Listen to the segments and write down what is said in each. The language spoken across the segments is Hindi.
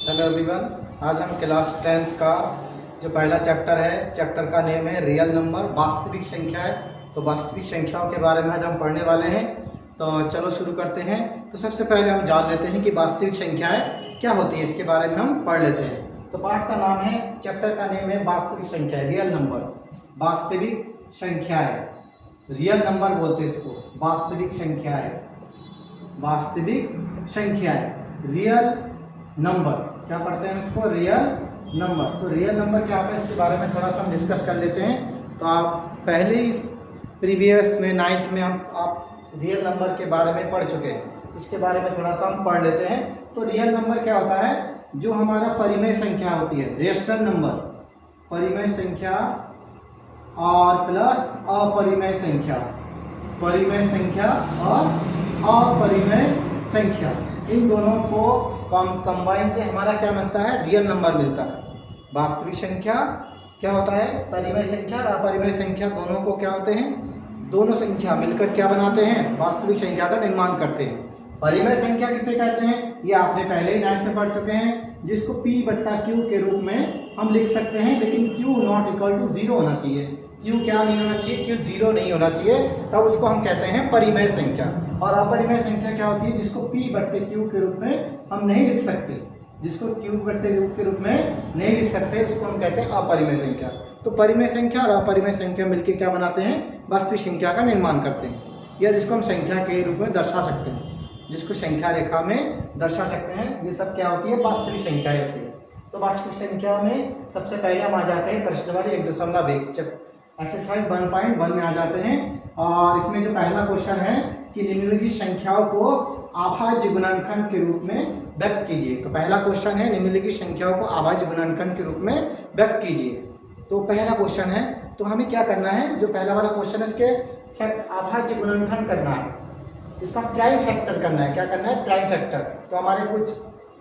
हेलो एवरीवन, आज हम क्लास 10th का जो पहला चैप्टर है, चैप्टर का नेम है रियल नंबर, वास्तविक संख्याएं। तो वास्तविक संख्याओं के बारे में आज हम पढ़ने वाले हैं। तो चलो शुरू करते हैं। तो सबसे पहले हम जान लेते हैं कि वास्तविक संख्याएं क्या होती है, इसके बारे में हम पढ़ लेते हैं। तो पाठ का नाम है, चैप्टर का नेम है वास्तविक संख्याएं, रियल नंबर, वास्तविक संख्याएं। रियल नंबर बोलते हैं इसको, वास्तविक संख्याएं, वास्तविक संख्याएं, रियल नंबर। क्या पढ़ते हैं इसको? Real number. तो रियल नंबर क्या होता है, इसके बारे में थोड़ा सा हम डिस्कस कर लेते हैं। तो आप पहले ही प्रीवियस में 9th में आप रियल नंबर के बारे में पढ़ चुके हैं, इसके बारे में थोड़ा सा हम पढ़ लेते हैं। तो रियल नंबर क्या होता है? जो हमारा परिमेय संख्या होती है, रेशनल नंबर, परिमेय संख्या और प्लस अपरिमेय संख्या, परिमेय संख्या और अपरिमेय संख्या, इन दोनों को कंबाइन से हमारा क्या बनता है? रियल नंबर मिलता है। वास्तविक संख्या क्या होता है? परिमेय संख्या और अपरिमेय संख्या दोनों को क्या होते हैं? दोनों संख्या मिलकर क्या बनाते हैं? वास्तविक संख्या का निर्माण करते हैं। परिमेय संख्या किसे कहते हैं? ये आपने पहले ही 9th में पढ़ चुके हैं, जिसको P/Q के रूप में हम लिख सकते हैं, लेकिन Q नॉट इक्वल टू 0 होना चाहिए। Q क्या नहीं होना चाहिए? Q 0 नहीं होना चाहिए, तब उसको हम कहते हैं परिमेय संख्या। और अपरिमेय संख्या क्या होती है? जिसको P/Q के रूप में हम नहीं लिख सकते, जिसको Q/Q के रूप में नहीं लिख सकते, उसको हम कहते हैं अपरिमेय संख्या। तो परिमेय संख्या और अपरिमेय संख्या मिलकर क्या बनाते हैं? वास्तविक संख्या का निर्माण करते हैं, या जिसको हम संख्या के रूप में दर्शा सकते हैं, जिसको संख्या रेखा में दर्शा सकते हैं। ये सब क्या होती है? वास्तविक संख्याएं होती है। तो वास्तविक संख्या में सबसे पहले हम आ जाते हैं प्रश्न वाले 1.1 एक्सरसाइज 1.1 में आ जाते हैं। और इसमें जो पहला क्वेश्चन है कि निम्नलिखित संख्याओं को अभाज्य गुणनखंड के रूप में व्यक्त कीजिए। तो पहला क्वेश्चन है, निम्नलिखित संख्याओं को अभाज्य गुणनखंड के रूप में व्यक्त कीजिए। तो पहला क्वेश्चन है, तो हमें क्या करना है? जो पहला वाला क्वेश्चन है, उसके अभाज्य गुणनखंड करना है, इसका प्राइम फैक्टर करना है। क्या करना है? Prime factor. तो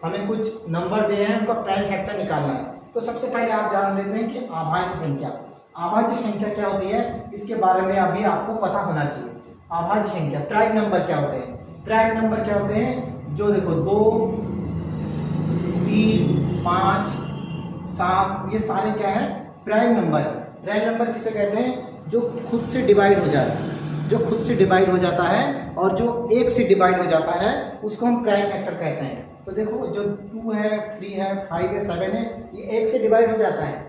हमें कुछ नंबर दिए हैं, उनका प्राइम फैक्टर निकालना है। तो सबसे पहले आप जान लेते हैं कि अभाज्य संख्या, अभाज्य संख्या क्या होती है, इसके बारे में अभी आपको पता होना चाहिए। अभाज्य संख्या, प्राइम नंबर क्या होते हैं? प्राइम नंबर क्या होते हैं? जो देखो 2, 3, 5, 7, ये सारे क्या है? प्राइम नंबर है। प्राइम नंबर किसे कहते हैं? जो खुद से डिवाइड हो जाता है, जो खुद से डिवाइड हो जाता है और जो 1 से डिवाइड हो जाता है, उसको हम प्राइम फैक्टर कहते हैं। तो देखो जो 2 है, 3 है, 5 है, 7 है, ये 1 से डिवाइड हो जाता है।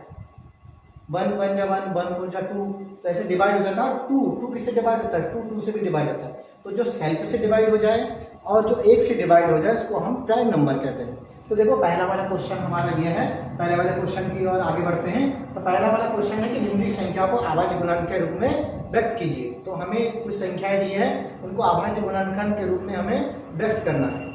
1 1 जा 1, 1 2 जा 2, तो ऐसे डिवाइड हो जाता है। 2 किससे डिवाइड होता है? 2 से भी डिवाइड होता है। तो जो सेल्फ से डिवाइड हो जाए और जो 1 से डिवाइड हो जाए, उसको हम प्राइम नंबर कहते हैं। तो देखो पहला वाला क्वेश्चन हमारा ये है। पहले वाले क्वेश्चन की ओर आगे बढ़ते हैं। तो पहला वाला क्वेश्चन है कि निम्नलिखित संख्या को अभाज्य गुणनखंड के रूप में व्यक्त कीजिए। तो हमें कुछ संख्याएं दी है, उनको अभाज्य गुणनखंड के रूप में हमें व्यक्त करना है।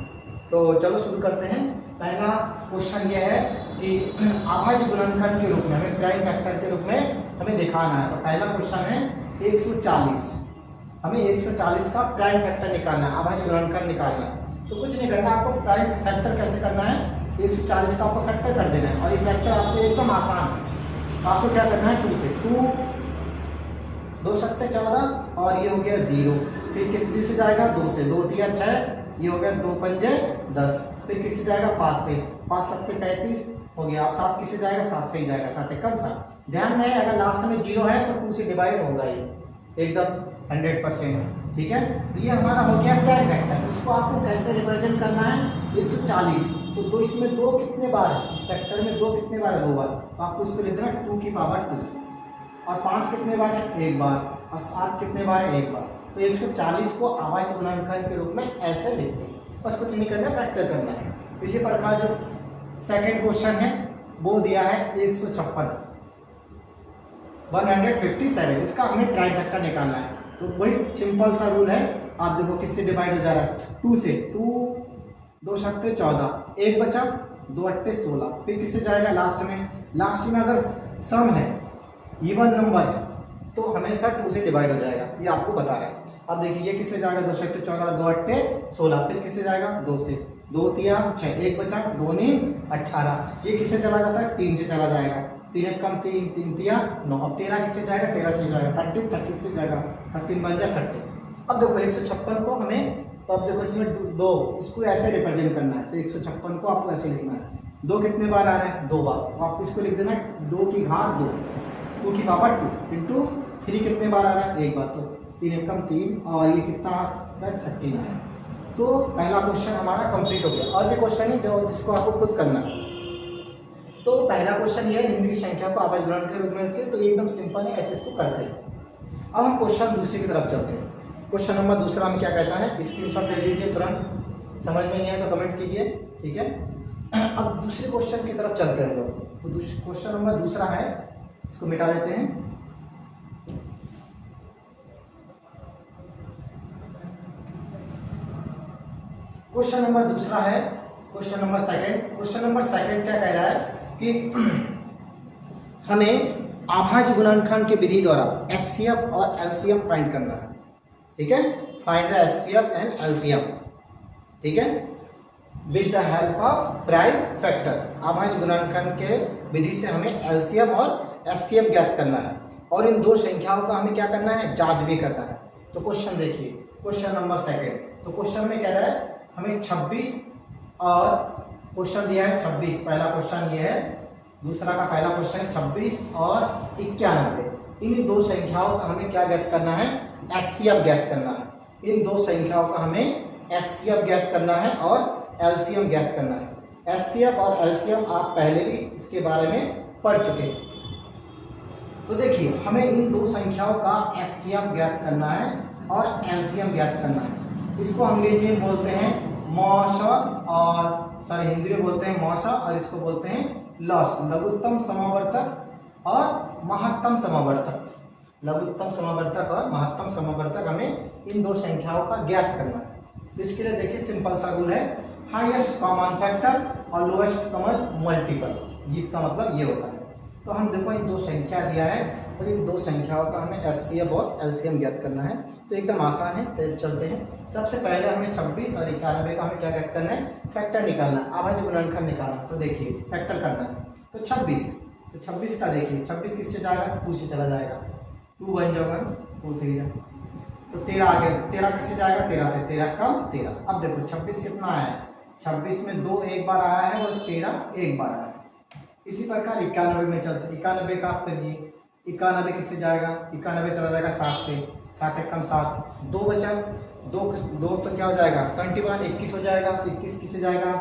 तो चलो शुरू करते हैं। पहला क्वेश्चन ये है कि अभाज्य गुणनखंड के रूप में हमें प्राइम फैक्टर के रूप में हमें दिखाना है। तो पहला क्वेश्चन है 140, हमें 140 का प्राइम फैक्टर निकालना है, अभाज्य गुणनखंड निकालना है। तो कुछ नहीं करना, आपको प्राइम फैक्टर कैसे करना है? 140 का आपको फैक्टर कर देना है, और ये फैक्टर आपको एकदम आसान है। तो आपको क्या करना है? 2 से 2 2 सत्ते 14, और ये हो गया 0। फिर कितने से जाएगा? 2 से 2 3 6, ये हो गया 2 पंजे 10। फिर किससे जाएगा? 5 से 5 सत्ते 35 हो गया। अब 7 किससे जाएगा? 7 से ही जाएगा, 7 एकम 7। ध्यान रहे, अगर लास्ट में 0 है तो 2 से डिवाइड होगा, ये एकदम 100%। ठीक है, तो ये हमारा हो गया प्राइम फैक्टर। इसको आपको कैसे रिप्रेजेंट करना है? 140। तो 2 इसमें 2 कितने बार है? इस फैक्टर में 2 कितने बार है? 2 बार। तो आपको इसको लिखना है 2 की पावर 2। और 5 कितने बार है? 1 बार। और 7 कितने बार है? 1 बार। तो 140 को अभाज्य गुणनखंड के रूप में ऐसे लिखते हैं। बस कुछ नहीं करना, फैक्टर करना है। इसी प्रकार जो सेकेंड क्वेश्चन है वो दिया है 156, 157, इसका हमें प्राइम फैक्टर निकालना है। तो वही सिंपल सा रूल है। आप देखो किससे डिवाइड हो जा रहा है? 2 से 2 2 सत्ते 14, 1 बचा, 2 अट्टे 16। फिर किससे जाएगा? लास्ट में अगर सम है, इवन नंबर है, तो हमेशा 2 से डिवाइड हो जाएगा, ये आपको पता है। अब देखिए ये किससे जाएगा? 2 सत्ते 14, 2 अट्टे 16। फिर किससे जाएगा? 2 से 2 3 6, 1 बचा, 2 9 18। ये किससे चला जाता है? 3 से चला जाएगा। 3 1 कम 3, 3 3 9। अब 13 किससे जाएगा? 13 से जाएगा। 13 से जाएगा, 13 बन जाए 30। अब देखो 156 को हमें, तो अब देखो इसमें 2, इसको ऐसे रिप्रेजेंट करना है। तो 156 को आपको ऐसे लिखना है 2 कितने बार आ रहे हैं? 2 बार। तो आप इसको लिख देना 2 की घात 2, 2 की पावर 2 इंटू 3 कितने बार आ रहा है? 1 बार। तो 3 एकम 3 और ये कितना आ रहा है? 39। तो पहला क्वेश्चन हमारा कंप्लीट हो गया। और भी क्वेश्चन है जो जिसको आपको खुद करना है। तो पहला क्वेश्चन ये है, निम्न की संख्या को आभाज्य गुणन के रूप में रखें। तो ये एकदम सिंपल है, ऐसे इसको करते हैं। अब हम क्वेश्चन दूसरे की तरफ चलते हैं। क्वेश्चन नंबर दूसरा में क्या कहता है? स्क्रीनशॉट ले लीजिए तुरंत, समझ में नहीं आए तो कमेंट कीजिए, ठीक है। अब दूसरे क्वेश्चन की तरफ चलते हैं लोग। तो क्वेश्चन नंबर दूसरा है, इसको मिटा देते हैं। क्वेश्चन नंबर दूसरा है question number second. Question number second क्या कह रहा है कि हमें आभाज्य गुणनखंड की विधि द्वारा एचसीएफ और एलसीएम फाइंड करना है, ठीक है। Find the HCF and LCM, ठीक है, with the help of prime factor. आभाज्य गुणनखंड के विधि से हमें एलसीएम और एचसीएफ ज्ञात करना है और इन दो संख्याओं का हमें क्या करना है? जांच भी करना है। तो क्वेश्चन देखिए, क्वेश्चन नंबर सेकंड। तो क्वेश्चन में कह रहा है हमें 26 और क्वेश्चन दिया है 26, पहला क्वेश्चन ये है। दूसरा का पहला क्वेश्चन 26 और 91। इन दो संख्याओं का हमें क्या ज्ञात करना है? एचसीएफ ज्ञात करना है। इन दो संख्याओं का हमें एचसीएफ ज्ञात करना है और एलसीएम ज्ञात करना है। एचसीएफ और एलसीएम आप पहले भी इसके बारे में पढ़ चुके हैं। तो देखिए हमें इन दो संख्याओं का एचसीएफ ज्ञात करना है और एलसीएम ज्ञात करना है। इसको अंग्रेजी में बोलते हैं मॉस और हिंदी में बोलते हैं मॉसा और इसको बोलते हैं लॉस। लघुत्तम समावर्तक और महत्तम समावर्तक। लघुत्तम समावर्तक और महत्तम समावर्तक हमें इन दो संख्याओं का ज्ञात करना है। तो इसके लिए देखिए सिंपल सा रूल है, हाईएस्ट कॉमन फैक्टर और लोएस्ट कॉमन मल्टीपल, जिसका मतलब ये होता है। तो हम देखो इन दो संख्या दिया है और इन दो संख्याओं का हमें एचसीएफ और एलसीएम ज्ञात करना है। तो एकदम आसान है, तो चलते हैं। सबसे पहले हमें 26 और 91 का हमें क्या ज्ञात करना है? फैक्टर निकालना है, आभाज्य गुणनखंड निकालना। तो देखिए फैक्टर करना है। तो 26 का देखिए 26 किससे जाएगा? 2 से चला जाएगा, 2 बन जाएगा 2 3 जा। तो 13 आ गया, 13 किससे जाएगा? 13 से, 13 कम 13। अब देखो 26 कितना आया है? 26 में 2 एक बार आया है और 13 एक बार आया है। इसी प्रकार 91 में चलते, 91 का आप करिए। 91 किससे जाएगा? 91 चला जाएगा 7 से, 7 एक कम 7, 2 बचा, 2 तो क्या हो जाएगा? 21, 21 हो जाएगा। 21 किससे जाएगा?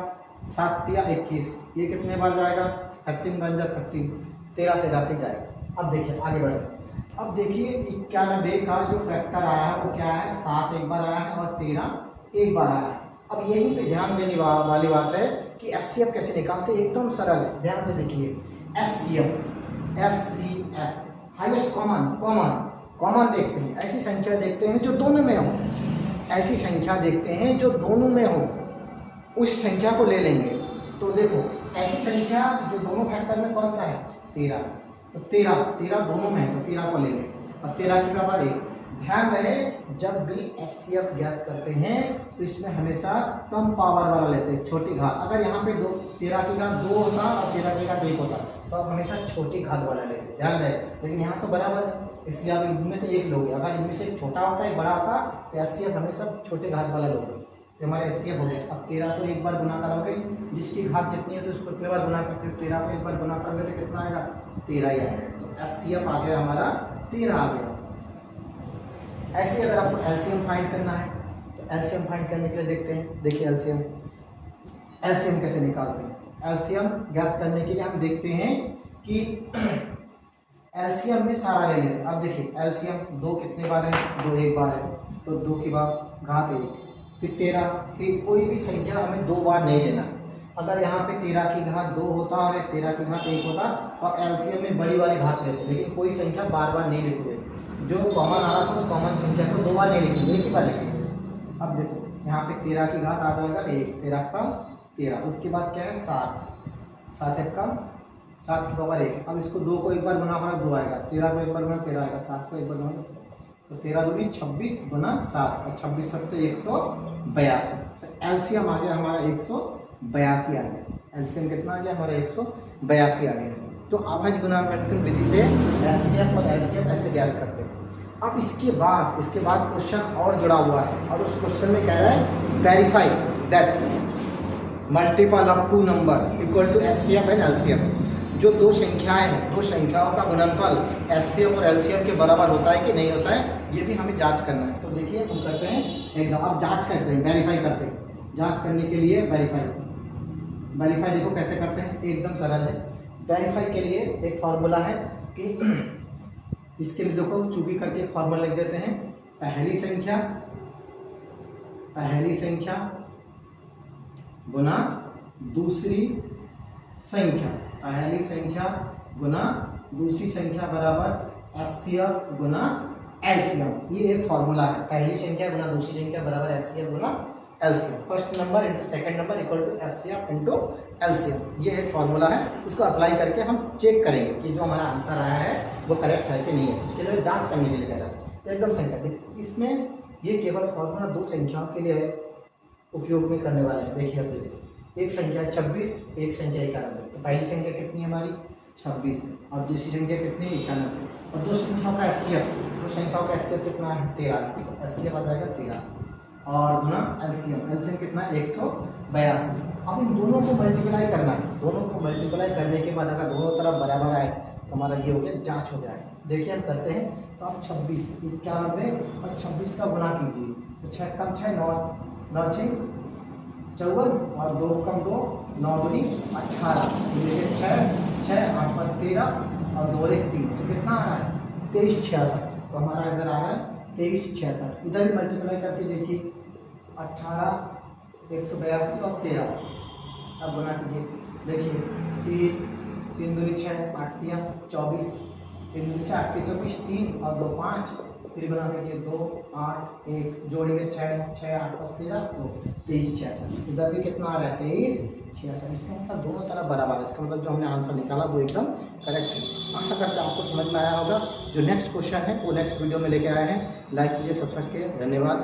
7 या 21, ये कितने बार जाएगा? 13 बन जा 13, 13 से जाएगा। अब देखिए आगे बढ़ते। अब देखिए 91 का जो फैक्टर आया है वो क्या है? 7 एक बार आया है और 13 एक बार आया है। अब यहीं पे ध्यान देने वाली बात है कि एचसीएफ कैसे निकालते हैं। एकदम सरल है, ध्यान से देखिए। एचसीएफ हाईएस्ट कॉमन देखते हैं, ऐसी संख्या देखते हैं जो दोनों में हो। ऐसी संख्या देखते हैं जो दोनों में हो, उस संख्या को ले लेंगे। तो देखो ऐसी संख्या जो दोनों फैक्टर में कौन सा है? 13। तो 13 दोनों में है तो 13 को लेंगे और 13 की बराबर 1। ध्यान रहे जब भी एचसीएफ ज्ञात करते हैं तो इसमें हमेशा कम पावर वाला लेते हैं, छोटी घात। अगर यहाँ पे 13 की घात 2 होता और 13 की घात 1 होता तो आप हमेशा छोटी घात वाला लेते, ध्यान रहे। लेकिन यहाँ तो बराबर है, इसलिए आप इनमें से एक लोगे। अगर इनमें से एक छोटा होता है एक बड़ा होता तो एचसीएफ हमेशा छोटे घात वाला लोगे। तो हमारे एचसीएफ हो गया। अब 13 को एक बार गुना करोगे, जिसकी घात जितनी है तो उसको कितने बार गुना करते हो? 13 को एक बार गुना करोगे तो कितना आएगा? 13 ही आएगा। तो एचसीएफ आ गया हमारा 13 आ गया। ऐसे अगर आपको एलसीएम फाइंड करना है तो एलसीएम फाइंड करने के लिए देखते हैं। देखिए एलसीएम कैसे निकालते हैं। एलसीएम ज्ञात करने के लिए हम देखते हैं कि एलसीएम में सारा ले लेते हैं। अब देखिए एलसीएम 2 कितने बार है? 2 एक बार है, तो 2 की बार घात 1, फिर 13। कोई भी संख्या हमें 2 बार नहीं लेना। अगर यहाँ पे 13 की घात 2 होता और 13 की घात 1 होता तो एलसीएम में बड़ी वाली घात लेते, लेकिन कोई संख्या बार बार नहीं लिखोगे। जो कॉमन आ रहा था उस कॉमन संख्या को 2 बार नहीं लिखेंगे, एक ही बार लिखेंगे। अब देखो यहाँ पे 13 की घात आ जाएगा 1, 13 कम 13, उसके बाद क्या है? 7 एक कम 7 की पावर 1। अब इसको 2 को एक बार गुना करो 2 आएगा, 13 को एक बार गुना 13 आएगा, 7 को एक बार गुना तो 13 दूनी 26 गुना 7 और 26 सत्ते 182। तो एलसीएम आ गया हमारा 182 आ गया। एलसीएम कितना आ गया हमारा? 182 आ गया। तो आभाज्य गुणनखंड विधि से एचसीएफ और एलसीएम ऐसे ज्ञात करते हैं। अब इसके बाद क्वेश्चन और जुड़ा हुआ है और उस क्वेश्चन में कह रहा है verify that multiple of two number equal to HCF and LCM. जो दो संख्याएं हैं, दो संख्याओं का गुणनफल एचसीएफ और एलसीएम के बराबर होता है कि नहीं होता है, ये भी हमें जांच करना है। तो देखिए हम करते हैं एकदम, अब जांच करते हैं, वेरीफाई करते हैं। जांच करने के लिए वेरीफाई देखो कैसे करते हैं, एकदम सरल है। वेरीफाई के लिए एक फार्मूला है कि इसके लिए देखो चूंकि करके एक फार्मूला लिख देते हैं, पहली संख्या गुना दूसरी संख्या, पहली संख्या गुना दूसरी संख्या बराबर एचसीएफ गुना एलसीएम। ये एक फार्मूला है, पहली संख्या गुना दूसरी संख्या बराबर एचसीएफ गुना LCM. First number into second number equal to HCF into LCM. ये एक फार्मूला है, उसको अप्लाई करके हम चेक करेंगे कि जो हमारा आंसर आया है वो करेक्ट है कि नहीं है। उसके लिए जांच करने के लिए कह रहा है एकदम संख्या। इसमें ये केवल फार्मूला दो संख्याओं के लिए उपयोग में करने वाले हैं। देखिए अब एक संख्या है 26, एक संख्या 91। तो पहली संख्या कितनी है हमारी 26 है और दूसरी संख्या कितनी है 91। और दो संख्याओं का एचसीएफ कितना है 13। तो एचसीएफ आ जाएगा 13 और गुना एलसीएम कितना है 182। अब इन दोनों को मल्टीप्लाई करना है। दोनों को मल्टीप्लाई करने के बाद अगर दोनों तरफ बराबर आए तो हमारा ये हो गया जांच हो जाएगा। देखिए हम करते हैं, तो आप 26 91 और 26 का गुना कीजिए। तो 6 कम 6 9 6 54 और 2 कम 2 9 दूनी 18। देखिए 6 8 5 13 और 2 1 3। तो कितना आ रहा है 23 66। तो हमारा इधर आ रहा है 23 66। इधर भी मल्टीप्लाई करके देखिए 18 182 और 13। अब गुना कीजिए, देखिए 3 दूनी 6 8 3 24 3 दूनी 4 8 24 3 और 2 5। फिर बना कीजिए 2 8 1 जोड़िए 6 8 5 13 तो 23 66। इधर भी कितना आ रहा है 23 66। इसका मतलब दोनों तरफ बराबर है। इसका मतलब जो हमने आंसर निकाला वो एकदम करेक्ट है। आशा करते हैं आपको समझ में आया होगा। जो नेक्स्ट क्वेश्चन है वो नेक्स्ट वीडियो में लेके आए हैं। लाइक कीजिए, सब्सक्राइब कीजिए। धन्यवाद।